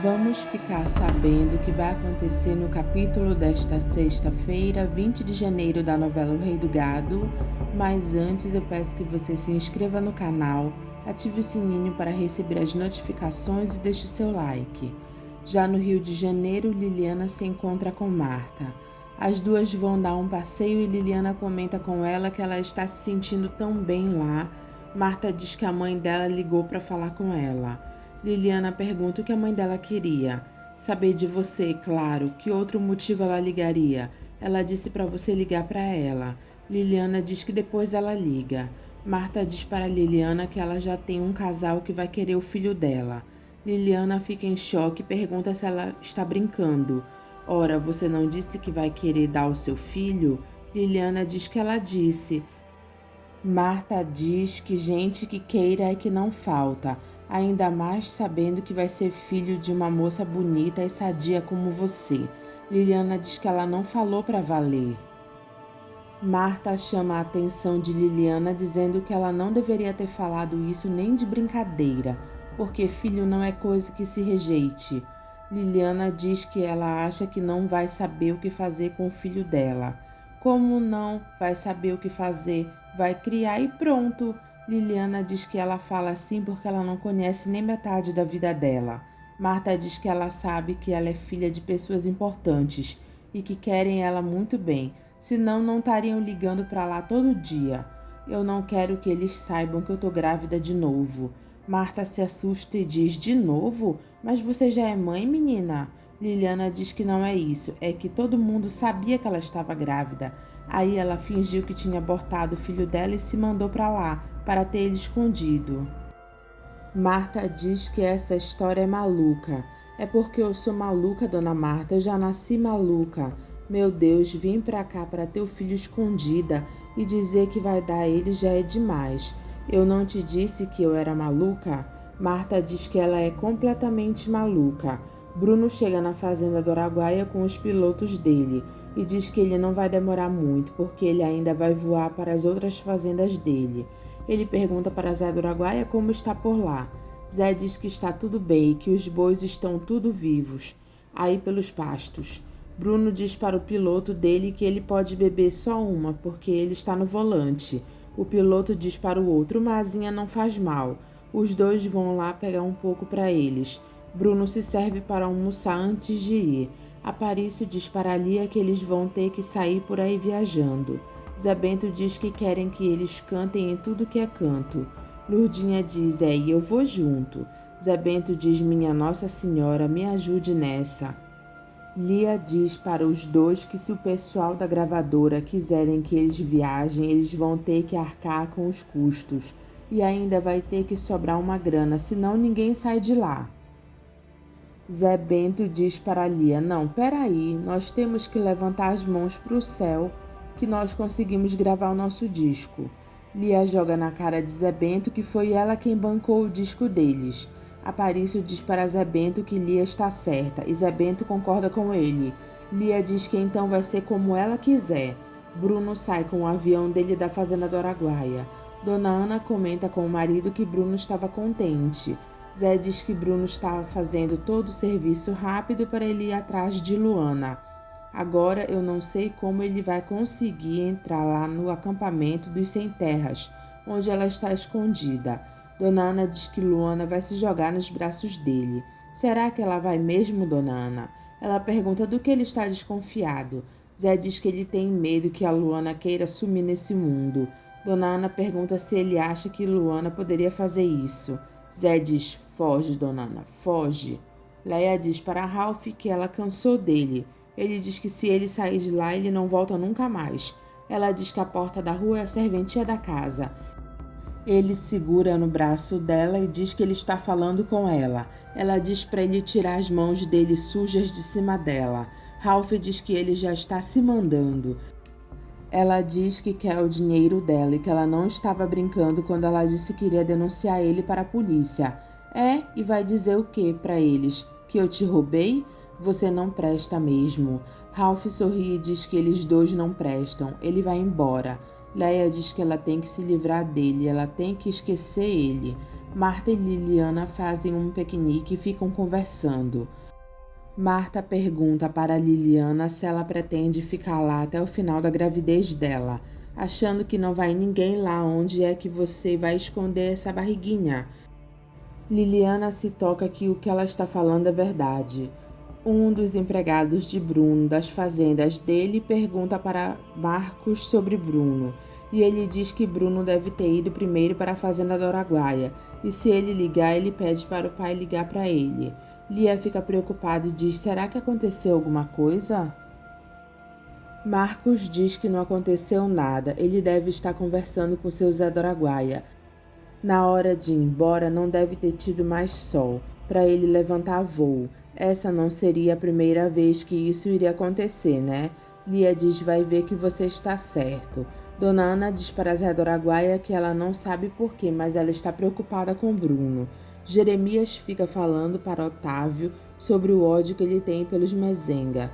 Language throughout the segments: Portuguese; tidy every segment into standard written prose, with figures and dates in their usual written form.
Vamos ficar sabendo o que vai acontecer no capítulo desta sexta-feira, 20 de janeiro, da novela O Rei do Gado, mas antes eu peço que você se inscreva no canal, ative o sininho para receber as notificações e deixe o seu like. Já no Rio de Janeiro, Liliana se encontra com Marta. As duas vão dar um passeio e Liliana comenta com ela que ela está se sentindo tão bem lá. Marta diz que a mãe dela ligou para falar com ela. Liliana pergunta o que a mãe dela queria. Saber de você, claro. Que outro motivo ela ligaria? Ela disse para você ligar para ela. Liliana diz que depois ela liga. Marta diz para Liliana que ela já tem um casal que vai querer o filho dela. Liliana fica em choque e pergunta se ela está brincando. Ora, você não disse que vai querer dar o seu filho? Liliana diz que ela disse. Marta diz que gente que queira é que não falta, ainda mais sabendo que vai ser filho de uma moça bonita e sadia como você. Liliana diz que ela não falou para valer. Marta chama a atenção de Liliana dizendo que ela não deveria ter falado isso nem de brincadeira, porque filho não é coisa que se rejeite. Liliana diz que ela acha que não vai saber o que fazer com o filho dela. Como não vai saber o que fazer? Vai criar e pronto. Liliana diz que ela fala assim porque ela não conhece nem metade da vida dela. Marta diz que ela sabe que ela é filha de pessoas importantes e que querem ela muito bem, senão não estariam ligando para lá todo dia. Eu não quero que eles saibam que eu tô grávida de novo. Marta se assusta e diz, de novo? Mas você já é mãe, menina? Liliana diz que não é isso, é que todo mundo sabia que ela estava grávida. Aí ela fingiu que tinha abortado o filho dela e se mandou para lá, para ter ele escondido. Marta diz que essa história é maluca. É porque eu sou maluca, dona Marta, eu já nasci maluca. Meu Deus, vim pra cá para ter o filho escondida e dizer que vai dar a ele já é demais. Eu não te disse que eu era maluca? Marta diz que ela é completamente maluca. Bruno chega na fazenda do Araguaia com os pilotos dele e diz que ele não vai demorar muito porque ele ainda vai voar para as outras fazendas dele. Ele pergunta para Zé do Araguaia como está por lá. Zé diz que está tudo bem e que os bois estão tudo vivos, aí pelos pastos. Bruno diz para o piloto dele que ele pode beber só uma porque ele está no volante. O piloto diz para o outro, Mazinha não faz mal. Os dois vão lá pegar um pouco para eles. Bruno se serve para almoçar antes de ir. Aparício diz para Lia que eles vão ter que sair por aí viajando. Zé Bento diz que querem que eles cantem em tudo que é canto. Lurdinha diz, e eu vou junto. Zé Bento diz, minha Nossa Senhora, me ajude nessa. Lia diz para os dois que se o pessoal da gravadora quiserem que eles viajem, eles vão ter que arcar com os custos. E ainda vai ter que sobrar uma grana, senão ninguém sai de lá. Zé Bento diz para Lia, não, peraí, nós temos que levantar as mãos para o céu, que nós conseguimos gravar o nosso disco. Lia joga na cara de Zé Bento que foi ela quem bancou o disco deles. Aparício diz para Zé Bento que Lia está certa e Zé Bento concorda com ele. Lia diz que então vai ser como ela quiser. Bruno sai com o avião dele da fazenda do Araguaia. Dona Ana comenta com o marido que Bruno estava contente. Zé diz que Bruno está fazendo todo o serviço rápido para ele ir atrás de Luana. Agora eu não sei como ele vai conseguir entrar lá no acampamento dos sem terras, onde ela está escondida. Dona Ana diz que Luana vai se jogar nos braços dele. Será que ela vai mesmo, Dona Ana? Ela pergunta do que ele está desconfiado. Zé diz que ele tem medo que a Luana queira sumir nesse mundo. Dona Ana pergunta se ele acha que Luana poderia fazer isso. Zé diz, foge, Dona Ana, foge. Leia diz para Ralph que ela cansou dele. Ele diz que se ele sair de lá, ele não volta nunca mais. Ela diz que a porta da rua é a serventia da casa. Ele segura no braço dela e diz que ele está falando com ela. Ela diz para ele tirar as mãos dele sujas de cima dela. Ralph diz que ele já está se mandando. Ela diz que quer o dinheiro dela e que ela não estava brincando quando ela disse que iria denunciar ele para a polícia. E vai dizer o quê para eles? Que eu te roubei? Você não presta mesmo. Ralph sorri e diz que eles dois não prestam. Ele vai embora. Leia diz que ela tem que se livrar dele, ela tem que esquecer ele. Marta e Liliana fazem um piquenique e ficam conversando. Marta pergunta para Liliana se ela pretende ficar lá até o final da gravidez dela, achando que não vai ninguém lá. Onde é que você vai esconder essa barriguinha? Liliana se toca que o que ela está falando é verdade. Um dos empregados de Bruno das fazendas dele pergunta para Marcos sobre Bruno, e ele diz que Bruno deve ter ido primeiro para a fazenda do Araguaia, e se ele ligar, ele pede para o pai ligar para ele. Lia fica preocupado e diz: será que aconteceu alguma coisa? Marcos diz que não aconteceu nada, ele deve estar conversando com seu Zé do Araguaia. Na hora de ir embora, não deve ter tido mais sol para ele levantar voo. Essa não seria a primeira vez que isso iria acontecer, né? Lia diz: vai ver que você está certo. Dona Ana diz para Zé do Araguaia que ela não sabe porquê, mas ela está preocupada com Bruno. Jeremias fica falando para Otávio sobre o ódio que ele tem pelos Mezenga.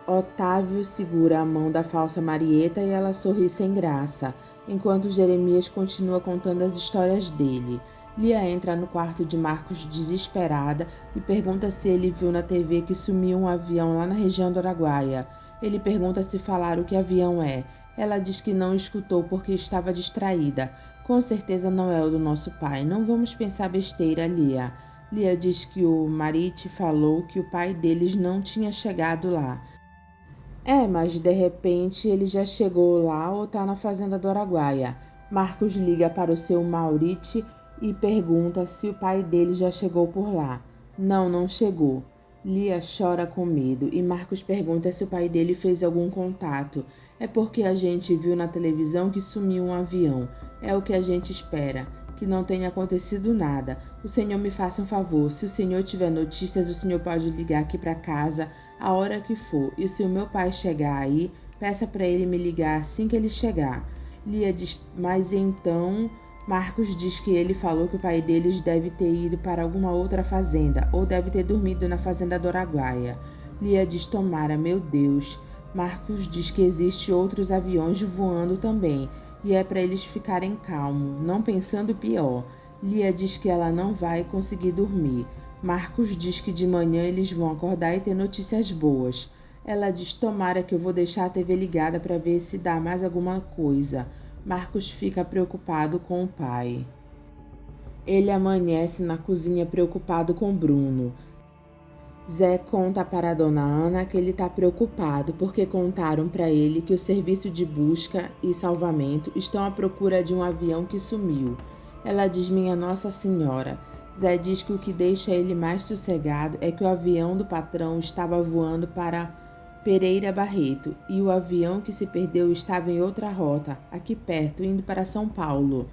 Otávio segura a mão da falsa Marieta e ela sorri sem graça, enquanto Jeremias continua contando as histórias dele. Lia entra no quarto de Marcos desesperada e pergunta se ele viu na TV que sumiu um avião lá na região do Araguaia. Ele pergunta se falaram que avião é. Ela diz que não escutou porque estava distraída. Com certeza não é o do nosso pai. Não vamos pensar besteira, Lia. Lia diz que o Marite falou que o pai deles não tinha chegado lá. Mas de repente ele já chegou lá ou tá na fazenda do Araguaia. Marcos liga para o seu Maurite e pergunta se o pai dele já chegou por lá. Não chegou. Lia chora com medo e Marcos pergunta se o pai dele fez algum contato. É porque a gente viu na televisão que sumiu um avião. É o que a gente espera, que não tenha acontecido nada. O senhor me faça um favor, se o senhor tiver notícias, o senhor pode ligar aqui para casa a hora que for. E se o meu pai chegar aí, peça para ele me ligar assim que ele chegar. Lia diz: mas então... Marcos diz que ele falou que o pai deles deve ter ido para alguma outra fazenda, ou deve ter dormido na fazenda do Araguaia. Lia diz: tomara, meu Deus. Marcos diz que existem outros aviões voando também, e é para eles ficarem calmos, não pensando pior. Lia diz que ela não vai conseguir dormir. Marcos diz que de manhã eles vão acordar e ter notícias boas. Ela diz: tomara, que eu vou deixar a TV ligada para ver se dá mais alguma coisa. Marcos fica preocupado com o pai. Ele amanhece na cozinha preocupado com Bruno. Zé conta para a Dona Ana que ele está preocupado porque contaram para ele que o serviço de busca e salvamento estão à procura de um avião que sumiu. Ela diz: minha Nossa Senhora. Zé diz que o que deixa ele mais sossegado é que o avião do patrão estava voando para Pereira Barreto e o avião que se perdeu estava em outra rota, aqui perto, indo para São Paulo.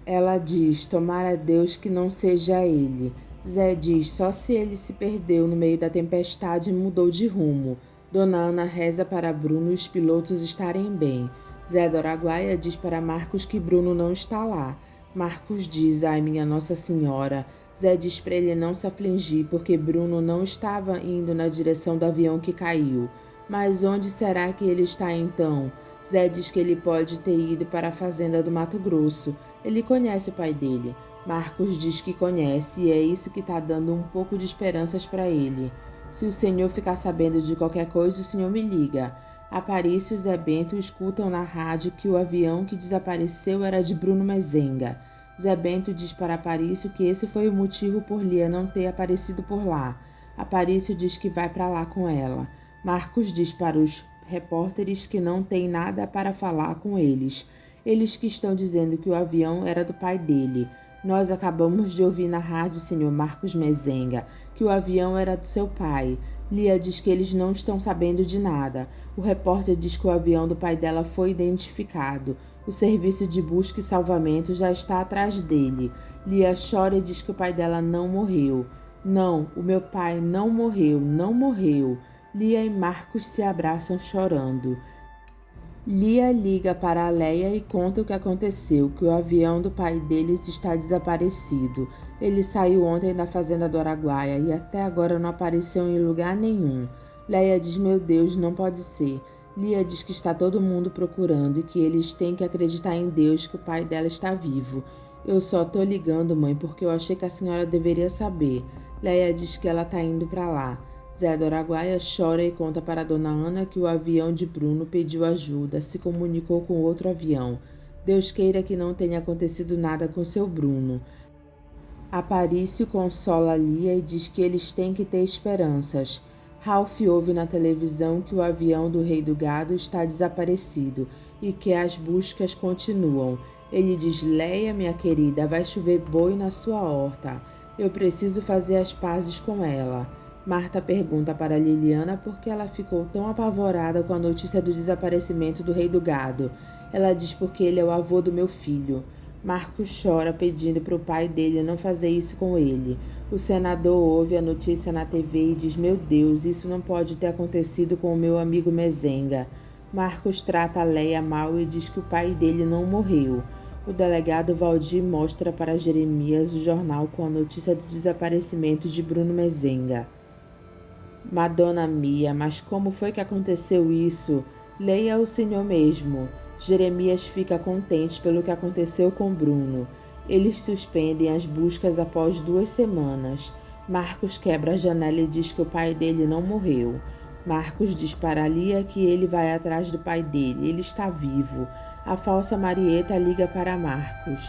Ela diz: tomara a Deus que não seja ele. Zé diz: só se ele se perdeu no meio da tempestade e mudou de rumo. Dona Ana reza para Bruno e os pilotos estarem bem. Zé do Araguaia diz para Marcos que Bruno não está lá. Marcos diz: ai, minha Nossa Senhora. Zé diz para ele não se afligir, porque Bruno não estava indo na direção do avião que caiu. Mas onde será que ele está então? Zé diz que ele pode ter ido para a fazenda do Mato Grosso. Ele conhece o pai dele. Marcos diz que conhece e é isso que está dando um pouco de esperanças para ele. Se o senhor ficar sabendo de qualquer coisa, o senhor me liga. Aparício e Zé Bento escutam na rádio que o avião que desapareceu era de Bruno Mezenga. Zé Bento diz para Aparício que esse foi o motivo por Lia não ter aparecido por lá. Aparício diz que vai para lá com ela. Marcos diz para os repórteres que não tem nada para falar com eles. Eles que estão dizendo que o avião era do pai dele. Nós acabamos de ouvir na rádio, senhor Marcos Mezenga, que o avião era do seu pai. Lia diz que eles não estão sabendo de nada. O repórter diz que o avião do pai dela foi identificado. O serviço de busca e salvamento já está atrás dele. Lia chora e diz que o pai dela não morreu. Não, o meu pai não morreu, não morreu. Lia e Marcos se abraçam chorando. Lia liga para a Leia e conta o que aconteceu, que o avião do pai deles está desaparecido. Ele saiu ontem da fazenda do Araguaia e até agora não apareceu em lugar nenhum. Leia diz: meu Deus, não pode ser. Lia diz que está todo mundo procurando e que eles têm que acreditar em Deus, que o pai dela está vivo. Eu só tô ligando, mãe, porque eu achei que a senhora deveria saber. Leia diz que ela tá indo para lá. Zé do Araguaia chora e conta para Dona Ana que o avião de Bruno pediu ajuda, se comunicou com outro avião. Deus queira que não tenha acontecido nada com seu Bruno. Aparício consola Lia e diz que eles têm que ter esperanças. Ralph ouve na televisão que o avião do Rei do Gado está desaparecido e que as buscas continuam. Ele diz: Leia, minha querida, vai chover boi na sua horta. Eu preciso fazer as pazes com ela. Marta pergunta para Liliana por que ela ficou tão apavorada com a notícia do desaparecimento do Rei do Gado. Ela diz porque ele é o avô do meu filho. Marcos chora pedindo para o pai dele não fazer isso com ele. O senador ouve a notícia na TV e diz: Meu Deus, isso não pode ter acontecido com o meu amigo Mezenga. Marcos trata a Leia mal e diz que o pai dele não morreu. O delegado Valdir mostra para Jeremias o jornal com a notícia do desaparecimento de Bruno Mezenga. Madonna Mia, mas como foi que aconteceu isso? Leia o senhor mesmo. Jeremias fica contente pelo que aconteceu com Bruno. Eles suspendem as buscas após 2 semanas. Marcos quebra a janela e diz que o pai dele não morreu. Marcos diz para Lia que ele vai atrás do pai dele. Ele está vivo. A falsa Marieta liga para Marcos.